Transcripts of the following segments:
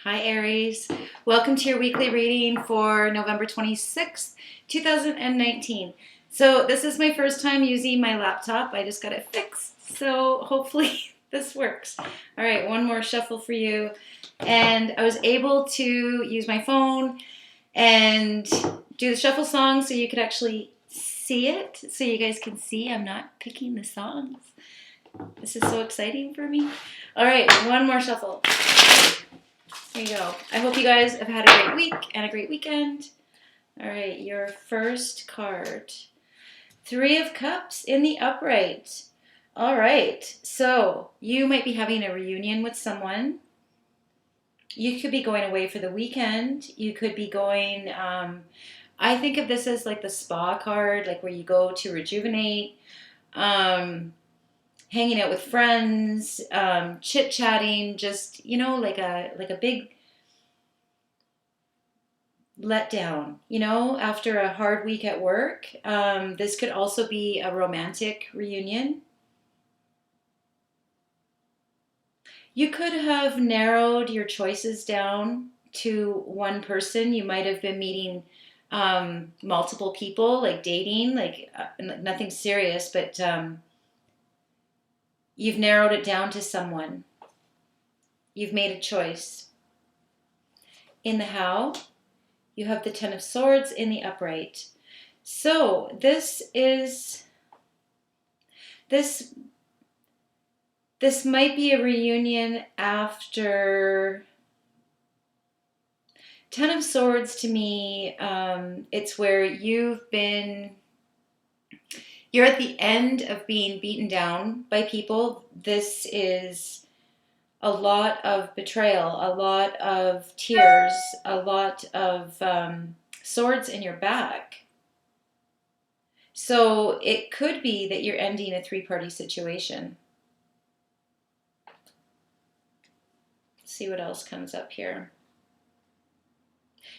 Hi Aries, welcome to your weekly reading for November 26th, 2019. So this is my first time using my laptop. I just got it fixed, so hopefully this works. All right, one more shuffle for you. And I was able to use my phone and do the shuffle song so you could actually see it, so you guys can see I'm not picking the songs. This is so exciting for me. All right, one more shuffle. There you go. I hope you guys have had a great week and a great weekend. All right, your first card. Three of Cups in the upright. All right, so you might be having a reunion with someone. You could be going away for the weekend. You could be going, I think of this as like the spa card, like where you go to rejuvenate, hanging out with friends, chit-chatting, just, like a big letdown, after a hard week at work. This could also be a romantic reunion. You could have narrowed your choices down to one person. You might have been meeting multiple people, like dating, like nothing serious, but you've narrowed it down to someone. You've made a choice. In the how, you have the Ten of Swords in the upright. So this might be a reunion after. Ten of Swords to me, it's where you're at the end of being beaten down by people. This is a lot of betrayal, a lot of tears, a lot of swords in your back. So it could be that you're ending a three-party situation. Let's see what else comes up here.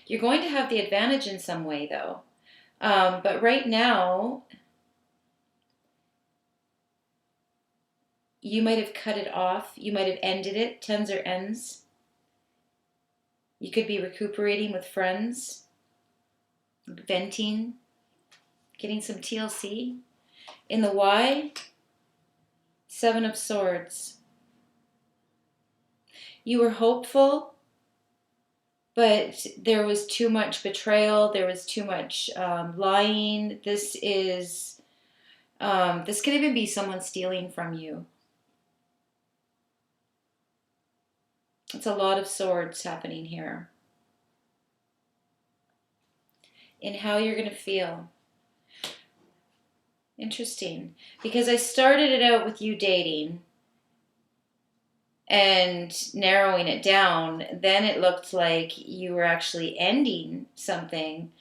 You're going to have the advantage in some way, though. But right now, you might have cut it off. You might have ended it. Tens or ends. You could be recuperating with friends, venting, getting some TLC. In the why, Seven of Swords. You were hopeful, but there was too much betrayal. There was too much lying. This could even be someone stealing from you. It's a lot of swords happening here. In how you're going to feel. Interesting. Because I started it out with you dating and narrowing it down. Then it looked like you were actually ending something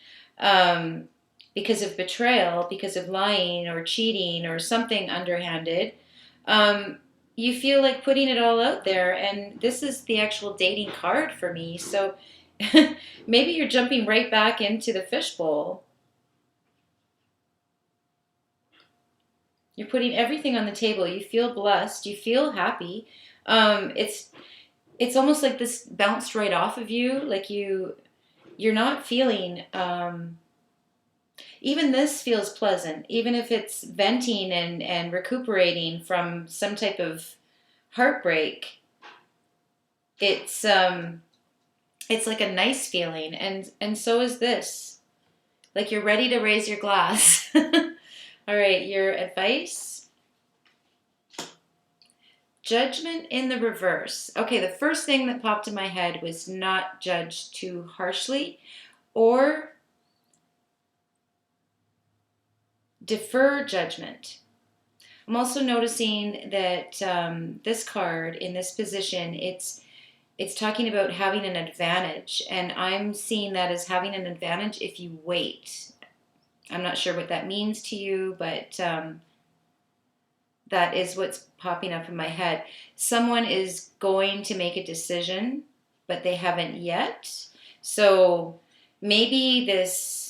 because of betrayal, because of lying or cheating or something underhanded. You feel like putting it all out there, and this is the actual dating card for me. So maybe you're jumping right back into the fishbowl. You're putting everything on the table. You feel blessed. You feel happy. It's almost like this bounced right off of you. Like you're not feeling. Even this feels pleasant, even if it's venting and recuperating from some type of heartbreak. It's like a nice feeling, and so is this. Like you're ready to raise your glass. All right, your advice. Judgment in the reverse. Okay, the first thing that popped in my head was not judge too harshly or defer judgment. I'm also noticing that this card in this position, it's talking about having an advantage, and I'm seeing that as having an advantage if you wait. I'm not sure what that means to you, but that is what's popping up in my head. Someone is going to make a decision, but they haven't yet. So maybe this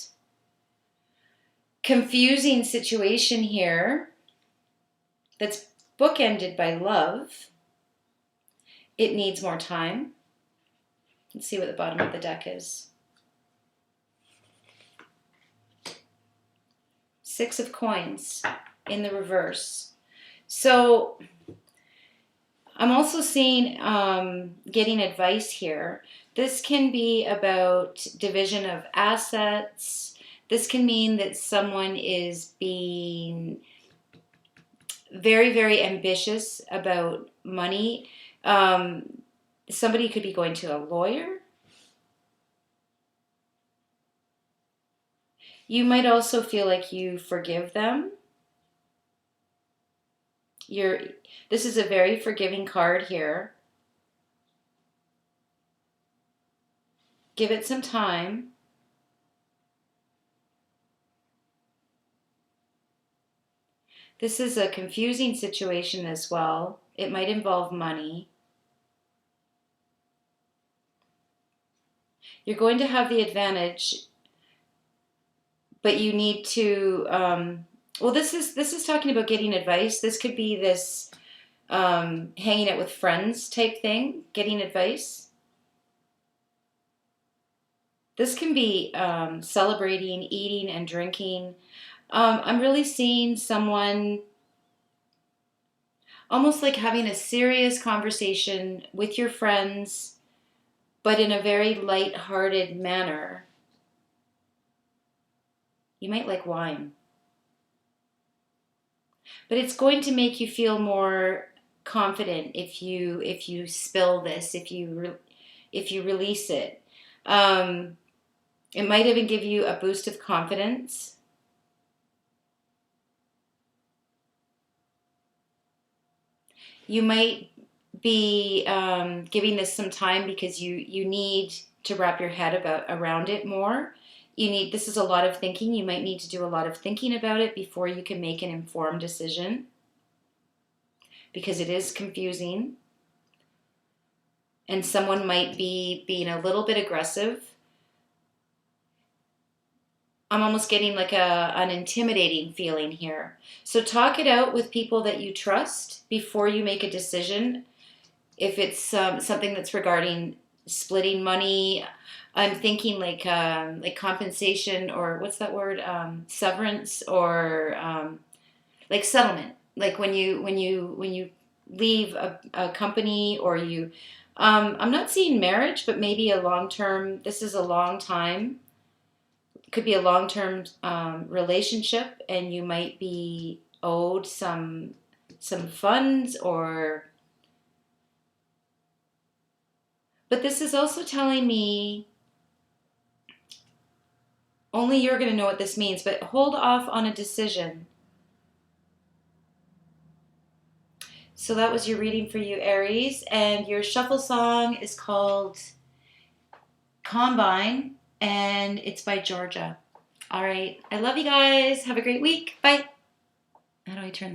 confusing situation here that's bookended by love, it needs more time. Let's see what the bottom of the deck is. Six of Coins in the reverse. So I'm also seeing getting advice here. This can be about division of assets. This can mean that someone is being very, very ambitious about money. Somebody could be going to a lawyer. You might also feel like you forgive them. This is a very forgiving card here. Give it some time. This is a confusing situation as well. It might involve money. You're going to have the advantage, but you need to. Well, this is talking about getting advice. This could be this hanging out with friends type thing, getting advice. This can be celebrating, eating, and drinking. I'm really seeing someone almost like having a serious conversation with your friends, but in a very light-hearted manner. You might like wine. But it's going to make you feel more confident if you spill this, if you release it. It might even give you a boost of confidence. You might be giving this some time because you need to wrap your head around it more. This is a lot of thinking. You might need to do a lot of thinking about it before you can make an informed decision, because it is confusing. And someone might be being a little bit aggressive. I'm almost getting like an intimidating feeling here. So talk it out with people that you trust before you make a decision. If it's something that's regarding splitting money, I'm thinking like compensation, or what's that word? Severance, or like settlement. Like when you leave a company, or you. I'm not seeing marriage, but maybe a long-term. This is a long time. Could be a long-term relationship, and you might be owed some funds, or. But this is also telling me, only you're going to know what this means, but hold off on a decision. So that was your reading for you, Aries, and your shuffle song is called Kombine, and it's by Georgia. All right. I love you guys. Have a great week. Bye. How do I turn